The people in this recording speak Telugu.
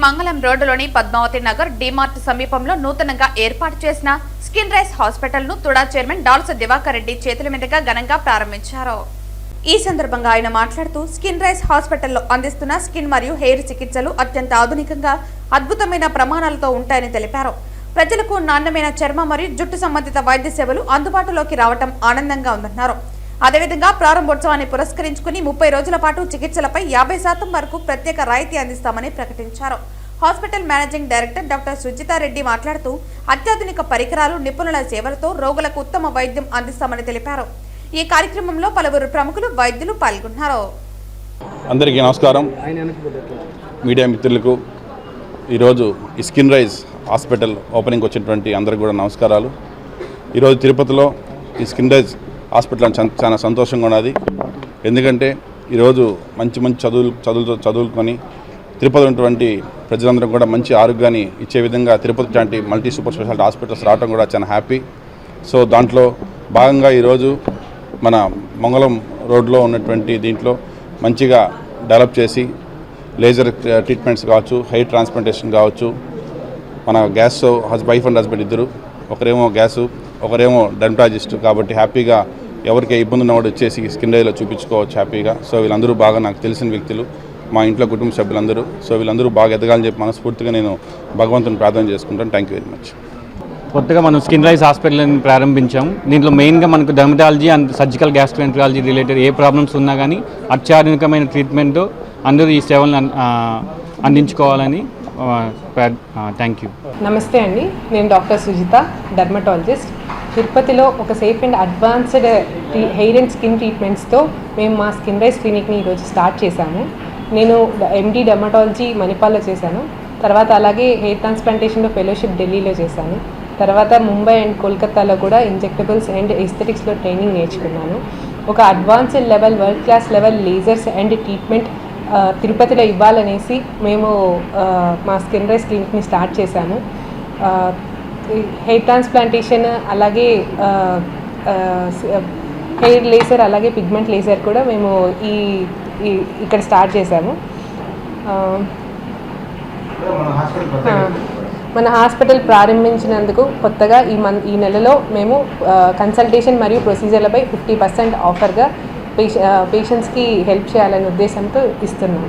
మంగళం రోడ్డులోని పద్మావతి నగర్ డిమార్ట్ సమీపంలో నూతనంగా ఏర్పాటు చేసిన స్కిన్ రైస్ హాస్పిటల్ ను తుడా చైర్మన్ డాల్స దివాకర్ రెడ్డి చేతుల మీదుగా ఘనంగా ప్రారంభించారు. ఈ సందర్భంగా ఆయన మాట్లాడుతూ స్కిన్ రైస్ హాస్పిటల్లో అందిస్తున్న స్కిన్ మరియు హెయిర్ చికిత్సలు అత్యంత ఆధునికంగా అద్భుతమైన ప్రమాణాలతో ఉంటాయని తెలిపారు. ప్రజలకు నాణ్యమైన చర్మ మరియు జుట్టు సంబంధిత వైద్య సేవలు అందుబాటులోకి రావడం ఆనందంగా ఉందన్నారు. అదేవిధంగా ప్రారంభోత్సవాన్ని పురస్కరించుకుని 30 రోజుల పాటు చికిత్సలపై 50% వరకు ప్రత్యేక రాయితీ అందిస్తామని ప్రకటించారు. హాస్పిటల్ మేనేజింగ్ డైరెక్టర్ డాక్టర్ సుజితారెడ్డి మాట్లాడుతూ అత్యాధునిక పరికరాలు, నిపుణుల సేవలతో రోగులకు ఉత్తమ వైద్యం అందిస్తామని తెలిపారు. ఈ కార్యక్రమంలో పలువురు ప్రముఖులు, వైద్యులు పాల్గొన్నారు. అందరికీ నమస్కారం. మీడియా మిత్రులకు ఈరోజు ఈ స్కిన్ రైజ్ హాస్పిటల్ ఓపెనింగ్ వచ్చినటువంటి అందరికీ కూడా నమస్కారాలు. ఈరోజు తిరుపతిలో ఈ స్కిన్ రైజ్ హాస్పిటల్ చాలా సంతోషంగా ఉన్నది. ఎందుకంటే ఈరోజు మంచి చదువుకొని తిరుపతి ఉన్నటువంటి ప్రజలందరూ కూడా మంచి ఆరోగ్యాన్ని ఇచ్చే విధంగా తిరుపతి లాంటి మల్టీ సూపర్ స్పెషాలిటీ హాస్పిటల్స్ రావడం కూడా చాలా హ్యాపీ. సో దాంట్లో భాగంగా ఈరోజు మన మంగళం రోడ్లో ఉన్నటువంటి దీంట్లో మంచిగా డెవలప్ చేసి లేజర్ ట్రీట్మెంట్స్ కావచ్చు, హెయిర్ ట్రాన్స్ప్లాంటేషన్ కావచ్చు, మన గ్యాస్ వైఫ్ అండ్ హస్బెండ్ ఇద్దరు, ఒకరేమో గ్యాసు, ఒకరేమో డెర్మటాలజిస్ట్, కాబట్టి హ్యాపీగా ఎవరికి ఇబ్బంది ఉన్నవాడు వచ్చేసి స్కిన్ రైజ్లో చూపించుకోవచ్చు హ్యాపీగా. సో వీళ్ళందరూ బాగా నాకు తెలిసిన వ్యక్తులు, మా ఇంట్లో కుటుంబ సభ్యులందరూ. సో వీళ్ళందరూ బాగా ఎదగాలని చెప్పి మనస్ఫూర్తిగా నేను భగవంతుని ప్రార్థన చేసుకుంటాను. Thank you very much. కొత్తగా మనం స్కిన్ రైజ్ హాస్పిటల్ని ప్రారంభించాం. దీంట్లో మెయిన్గా మనకు dermatology and surgical gastroenterology related A problems ఉన్నా కానీ అత్యాధునికమైన ట్రీట్మెంట్తో అందరూ ఈ సేవలను అందించుకోవాలని థ్యాంక్ యూ. నమస్తే అండి, నేను డాక్టర్ సుజిత, డర్మటాలజిస్ట్. తిరుపతిలో ఒక safe and advanced hair and skin ట్రీట్మెంట్స్తో మేము మా స్కిన్ రైజ్ క్లినిక్ని ఈరోజు స్టార్ట్ చేశాము. నేను ఎండి డర్మటాలజీ మణిపాల్లో చేశాను. తర్వాత అలాగే హెయిర్ ట్రాన్స్ప్లాంటేషన్లో ఫెలోషిప్ ఢిల్లీలో చేశాను. తర్వాత ముంబై అండ్ కోల్కతాలో కూడా ఇంజెక్టబుల్స్ అండ్ ఎస్థెటిక్స్లో ట్రైనింగ్ నేర్చుకున్నాను. ఒక advanced level, world class level lasers and treatment తిరుపతిలో ఇవ్వాలనేసి మేము మా స్కిన్ రైజ్ క్లినిక్ని స్టార్ట్ చేశాము. హెయిర్ ట్రాన్స్ప్లాంటేషన్, అలాగే హెయిర్ లేజర్, అలాగే పిగ్మెంట్ లేజర్ కూడా మేము ఇక్కడ స్టార్ట్ చేశాము. మన హాస్పిటల్ ప్రారంభించినందుకు కొత్తగా ఈ నెలలో మేము కన్సల్టేషన్ మరియు ప్రొసీజర్లపై 50% ఆఫర్గా పేషెంట్స్కి హెల్ప్ చేయాలనే ఉద్దేశంతో ఇస్తున్నాము.